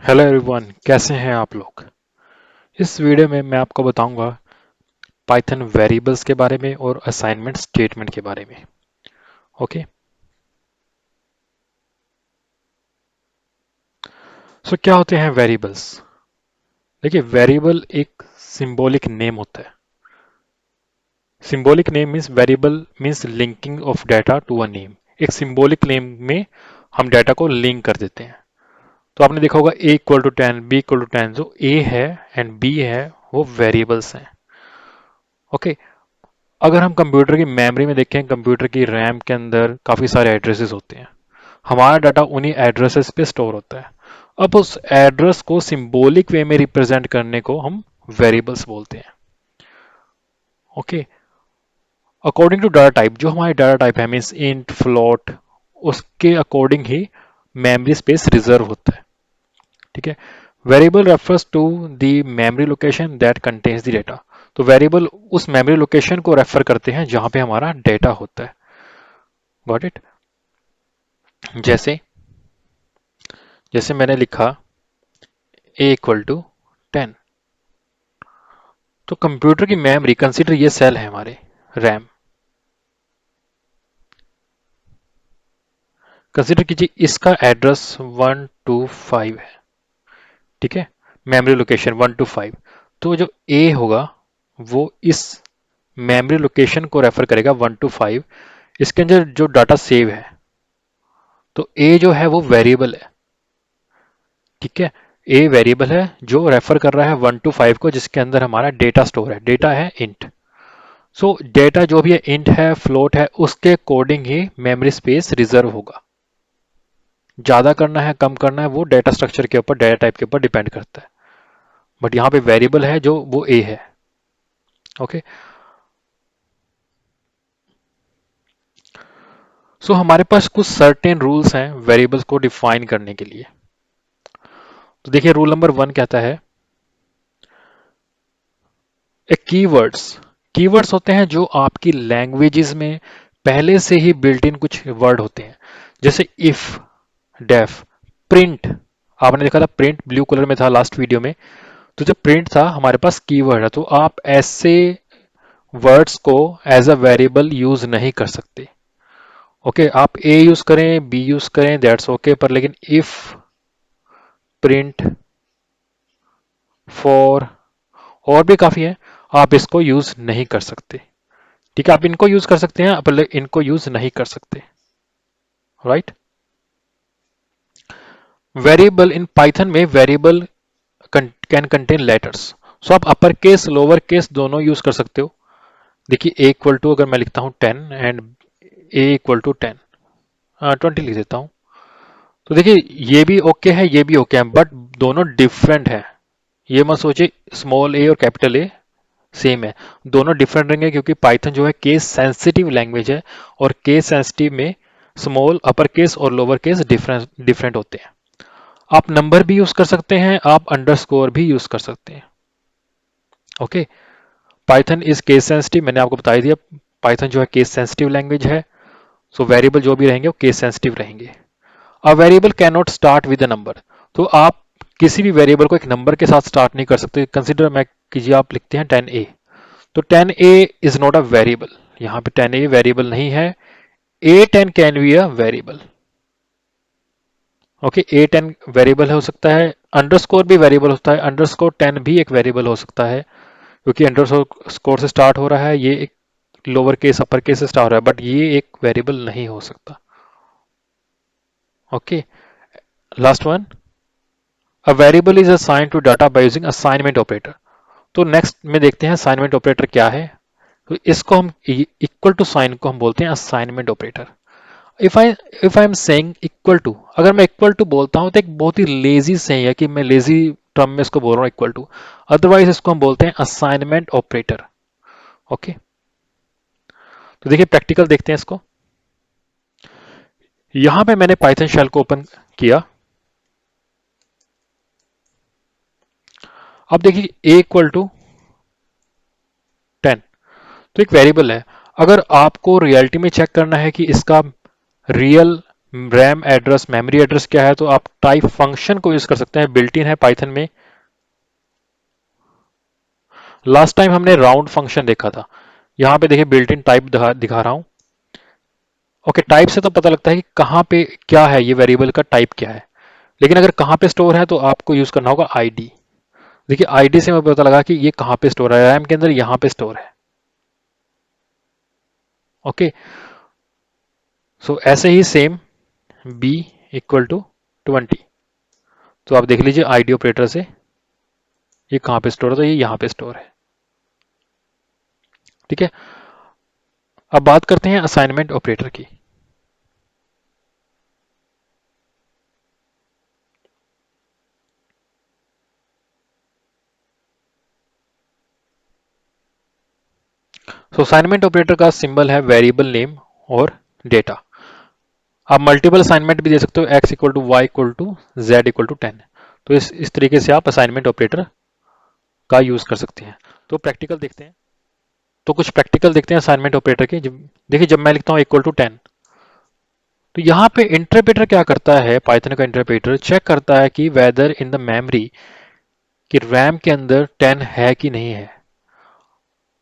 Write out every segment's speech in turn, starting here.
Hello everyone, कैसे हैं आप लोग। इस वीडियो में मैं आपको बताऊंगा पाइथन वेरिएबल्स के बारे में और असाइनमेंट स्टेटमेंट के बारे में। ओके, सो क्या होते हैं वेरिएबल्स। देखिए, वेरिएबल एक सिंबॉलिक नेम होता है। Symbolic name means variable means linking of data to a name. एक सिंबॉलिक नेम में हम डाटा को लिंक कर देते हैं। तो आपने देखा होगा a equal to 10, b equal to 10। जो a है एंड b है वो वेरिएबल्स हैं। ओके, अगर हम कंप्यूटर की मेमोरी में देखें, कंप्यूटर की रैम के अंदर काफ़ी सारे एड्रेसेस होते हैं। हमारा डाटा उन्हीं एड्रेसेस पे स्टोर होता है। अब उस एड्रेस को सिंबॉलिक वे में रिप्रेजेंट करने को हम वेरिएबल्स बोलते हैं। Okay, according to data type, जो हमारी डाटा टाइप है मीन्स इंट, फ्लोट, उसके अकॉर्डिंग ही मेमोरी स्पेस रिजर्व होता है। ठीक है, variable refers to the memory location that contains the data. तो वेरिएबल उस मेमोरी लोकेशन को रेफर करते हैं जहां पे हमारा डेटा होता है। Got it. जैसे जैसे मैंने लिखा a इक्वल टू 10। तो कंप्यूटर की मेमोरी, कंसीडर ये सेल है हमारे रैम। कंसीडर कीजिए इसका एड्रेस 125 है। ठीक है, मेमोरी लोकेशन 125। तो जो ए होगा वो इस मेमोरी लोकेशन को रेफर करेगा 125। इसके अंदर जो डाटा सेव है, तो ए जो है वो वेरिएबल है। ठीक है, ए वेरिएबल है जो रेफर कर रहा है 125 को, जिसके अंदर हमारा डेटा स्टोर है। डेटा है इंट। सो डेटा जो भी है, इंट है, फ्लोट है, उसके अकॉर्डिंग ही मेमोरी स्पेस रिजर्व होगा। ज्यादा करना है, कम करना है, वो डेटा स्ट्रक्चर के ऊपर, डेटा टाइप के ऊपर डिपेंड करता है। बट यहाँ पे वेरिएबल है जो वो ए है। ओके, सो हमारे पास कुछ सर्टेन रूल्स हैं वेरिएबल्स को डिफाइन करने के लिए। तो देखिए, रूल नंबर 1 कहता है ए कीवर्ड्स। कीवर्ड्स होते हैं जो आपकी लैंग्वेजेस में पहले से ही बिल्ट इन कुछ वर्ड होते हैं। जैसे इफ, डेफ, प्रिंट। आपने देखा था प्रिंट ब्लू कलर में था लास्ट वीडियो में। तो जब प्रिंट था हमारे पास कीवर्ड है, तो आप ऐसे वर्ड्स को एज अ वेरिएबल यूज नहीं कर सकते। ओके, आप ए यूज करें, बी यूज करें, दैट्स ओके, पर लेकिन इफ, प्रिंट, फॉर और भी काफी है, आप इसको यूज नहीं कर सकते। ठीक है, आप इनको यूज कर सकते हैं पर इनको यूज नहीं कर सकते। राइट। वेरिएबल इन पाइथन में, वेरिएबल कैन कंटेन लेटर्स। सो आप अपर केस, लोअर केस दोनों यूज कर सकते हो। देखिए, ए इक्वल टू अगर मैं लिखता हूं 10 एंड ए इक्वल टू 10, 20 लिख देता हूं। तो देखिए, ये भी ओके है, ये भी ओके है, बट दोनों डिफरेंट है। ये मत सोचिए स्मॉल ए और कैपिटल ए सेम है। दोनों डिफरेंट रहेंगे क्योंकि पाइथन जो है केस सेंसिटिव लैंग्वेज है, और केस सेंसिटिव में स्मॉल, अपर केस और लोअर केस डिफरेंट डिफरेंट होते हैं। आप नंबर भी यूज कर सकते हैं, आप अंडरस्कोर भी यूज कर सकते हैं। Okay, Python is case sensitive, मैंने आपको बता ही दिया। पाइथन जो है केस सेंसिटिव लैंग्वेज है। सो वेरिएबल जो भी रहेंगे वो केस सेंसिटिव रहेंगे। A variable can not start with a number. तो आप किसी भी वेरिएबल को एक नंबर के साथ स्टार्ट नहीं कर सकते। कंसिडर मैं कीजिए, आप लिखते हैं 10a। तो 10a is not a variable. यहाँ पे 10a वेरिएबल नहीं है। a10 can be a variable. Okay, a10 variable हो सकता है। अंडरस्कोर भी वेरिएबल होता है। अंडरस्कोर 10 भी एक वेरिएबल हो सकता है क्योंकि अंडरस्कोर से स्टार्ट हो रहा है। ये एक लोअर केस, अपर केस से स्टार्ट हो रहा है, बट ये एक वेरिएबल नहीं हो सकता। Okay, last one, a variable is assigned to data by using assignment operator. तो नेक्स्ट में देखते हैं असाइनमेंट ऑपरेटर क्या है। तो इसको हम, इक्वल टू साइन को हम बोलते हैं assignment operator. If I if I am saying equal to, अगर मैं इक्वल टू बोलता हूं तो एक बहुत ही लेजी से है कि मैं लेजी टर्म में इसको बोल रहा हूं इक्वल टू। अदरवाइज इसको हम बोलते हैं असाइनमेंट ऑपरेटर। ओके, तो देखिए प्रैक्टिकल देखते हैं इसको। यहां पे मैंने पाइथन शेल को ओपन किया। अब देखिए a इक्वल टू 10, तो एक वेरिएबल है। अगर आपको रियलिटी में चेक करना है कि इसका real RAM address, memory address क्या है, तो आप टाइप फंक्शन को यूज कर सकते हैं, बिल्ट इन है पाइथन में। लास्ट टाइम हमने राउंड फंक्शन देखा था, यहाँ पे देखिए बिल्ट इन टाइप दिखा रहा हूँ। ओके, टाइप से तो पता लगता है कि कहाँ पे क्या है, ये वेरिएबल का टाइप क्या है। लेकिन अगर कहाँ पे स्टोर है तो आपको यूज करना होगा आईडी। देखिए आईडी से मुझे पता लगा कि ये कहाँ पे स्टोर है, रैम के अंदर यहाँ पे स्टोर है। ओके, सो ऐसे ही सेम b इक्वल टू 20, तो आप देख लीजिए आईडी ऑपरेटर से ये कहाँ पे स्टोर है, तो ये यहाँ पे स्टोर है। ठीक है, अब बात करते हैं असाइनमेंट ऑपरेटर की। असाइनमेंट ऑपरेटर का सिंबल है वेरिएबल नेम और डेटा। आप मल्टीपल असाइनमेंट भी दे सकते हो, x equal to y equal to z equal to 10। तो इस तरीके से आप असाइनमेंट ऑपरेटर का यूज कर सकते हैं। तो प्रैक्टिकल देखते हैं, तो कुछ प्रैक्टिकल देखते हैं असाइनमेंट ऑपरेटर के। देखिए जब मैं लिखता हूँ इक्वल टू 10, तो यहाँ पे इंटरप्रेटर क्या करता है, पाइथन का इंटरप्रेटर चेक करता है कि वेदर इन द मेमोरी, कि रैम के अंदर 10 है कि नहीं है।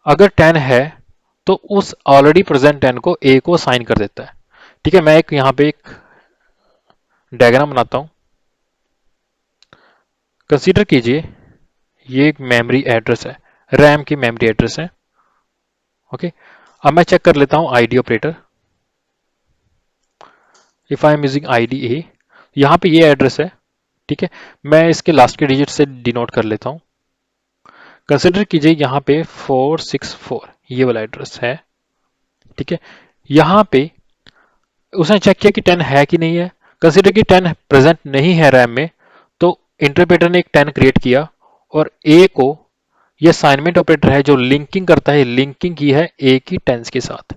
अगर 10 है तो उस ऑलरेडी प्रेजेंट 10 को a को असाइन कर देता है। ठीक है, मैं एक यहाँ पे एक डायग्राम बनाता हूँ। कंसीडर कीजिए ये एक मेमोरी एड्रेस है, रैम की मेमोरी एड्रेस है। ओके, अब मैं चेक कर लेता हूँ ID operator. If I am using ID A, यहाँ पे ये एड्रेस है। ठीक है, मैं इसके लास्ट के डिजिट से डिनोट कर लेता हूँ। कंसिडर कीजिए यहाँ पे 464 ये वाला एड्रेस है। ठीक है, यहाँ पे उसने चेक किया कि 10 है कि नहीं है। कंसिडर कि 10 प्रेजेंट नहीं है रैम में, तो इंटरप्रेटर ने एक 10 क्रिएट किया और ए को, ये असाइनमेंट ऑपरेटर है जो लिंकिंग करता है, लिंकिंग की है ए की 10 के साथ।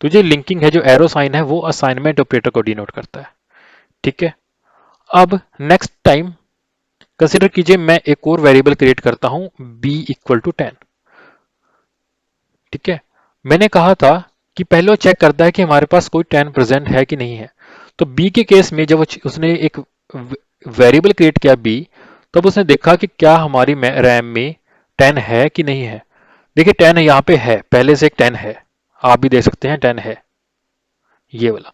तो जो लिंकिंग है, जो एरो साइन है, वो असाइनमेंट ऑपरेटर को डिनोट करता है। ठीक है, अब नेक्स्ट टाइम कंसिडर कीजिए मैं एक और वेरिएबल क्रिएट करता हूं b इक्वल टू 10। ठीक है, मैंने कहा था कि पहले वो चेक करता है कि हमारे पास कोई 10 प्रेजेंट है कि नहीं है। तो b के केस में जब उसने एक वेरिएबल क्रिएट किया b, तब उसने देखा कि क्या हमारी रैम में 10 है कि नहीं है। देखिए 10 यहाँ पे है, पहले से एक 10 है, आप भी देख सकते हैं 10 है ये वाला।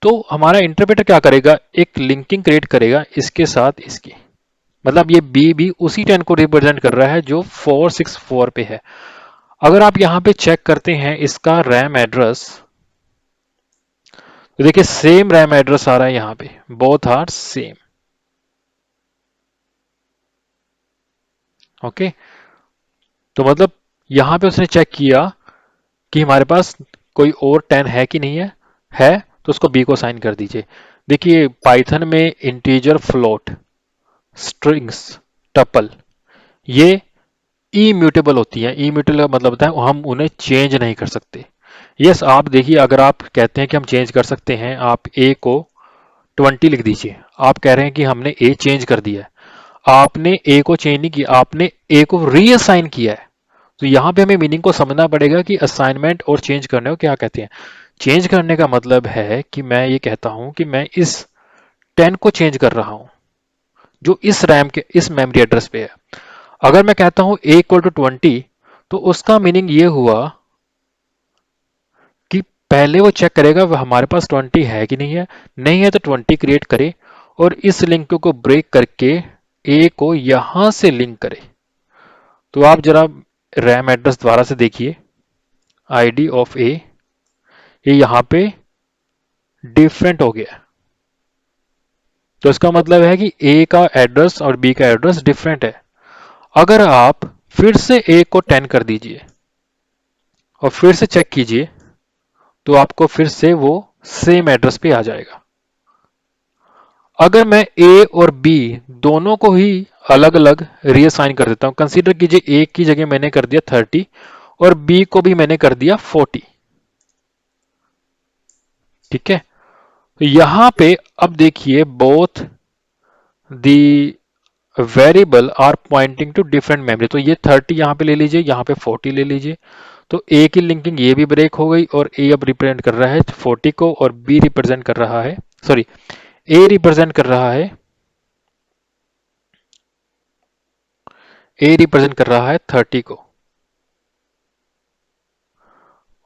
तो हमारा इंटरप्रेटर क्या करेगा, एक लिंकिंग क्रिएट करेगा इसके साथ इसकी, मतलब ये बी भी उसी 10 को रिप्रेजेंट कर रहा है जो 464 पे है। अगर आप यहां पे चेक करते हैं इसका रैम एड्रेस, तो देखिए सेम रैम एड्रेस आ रहा है यहां पे, बोथ आर सेम। ओके, तो मतलब यहां पे उसने चेक किया कि हमारे पास कोई और 10 है कि नहीं है तो उसको बी को साइन कर दीजिए। देखिए पाइथन में इंटीजर, फ्लोट, स्ट्रिंग्स, टपल, ये इम्यूटेबल होती है। इम्यूटेबल का मतलब होता है हम उन्हें चेंज नहीं कर सकते। यस, आप देखिए अगर आप कहते हैं कि हम चेंज कर सकते हैं, आप ए को 20 लिख दीजिए, आप कह रहे हैं कि हमने ए चेंज कर दिया है। आपने ए को चेंज नहीं किया, आपने ए को रीअसाइन किया है। तो यहाँ पे हमें मीनिंग को समझना पड़ेगा कि असाइनमेंट और चेंज करने को क्या कहते हैं। चेंज करने का मतलब है कि मैं ये कहता हूं कि मैं इस 10 को चेंज कर रहा हूं जो इस रैम के इस मेमोरी एड्रेस पे है। अगर मैं कहता हूं a इक्वल टू 20, तो उसका मीनिंग ये हुआ कि पहले वो चेक करेगा वह हमारे पास 20 है कि नहीं है, नहीं है तो 20 क्रिएट करे और इस लिंक को ब्रेक करके a को यहां से लिंक करे। तो आप जरा रैम एड्रेस दोबारा से देखिए, आईडी ऑफ a, ये यहां पे डिफरेंट हो गया। तो इसका मतलब है कि a का एड्रेस और b का एड्रेस डिफरेंट है। अगर आप फिर से a को 10 कर दीजिए और फिर से चेक कीजिए, तो आपको फिर से वो सेम एड्रेस पे आ जाएगा। अगर मैं a और b दोनों को ही अलग अलग रीअसाइन कर देता हूं, कंसीडर कीजिए a की जगह मैंने कर दिया 30 और b को भी मैंने कर दिया 40। ठीक है, तो यहां पे अब देखिए both the variable are pointing to different memory. तो ये 30 यहां पे ले लीजिए, यहां पे 40 ले लीजिए। तो a की लिंकिंग ये भी ब्रेक हो गई और a अब रिप्रेजेंट कर रहा है 40 को और b रिप्रेजेंट कर रहा है सॉरी, ए रिप्रेजेंट कर रहा है, ए रिप्रेजेंट कर रहा है 30 को,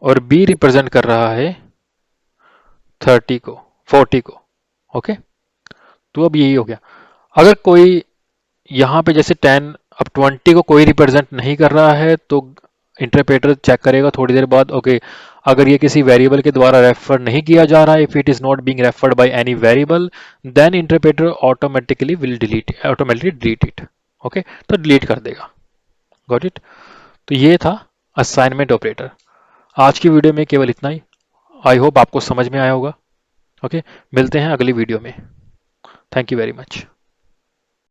और बी रिप्रेजेंट कर रहा है 30 को, 40 को। ओके, तो अब यही हो गया। अगर कोई यहाँ पे जैसे 10, अब 20 को कोई रिप्रेजेंट नहीं कर रहा है तो इंटरप्रेटर चेक करेगा थोड़ी देर बाद, ओके, अगर ये किसी वेरिएबल के द्वारा रेफर नहीं किया जा रहा है, if it is not being referred by any variable, then interpreter automatically delete it. Okay, तो डिलीट कर देगा। Got it. तो ये था असाइनमेंट ऑपरेटर। आज की वीडियो में केवल इतना ही। आई होप आपको समझ में आया होगा। ओके, मिलते हैं अगली वीडियो में। Thank you very much.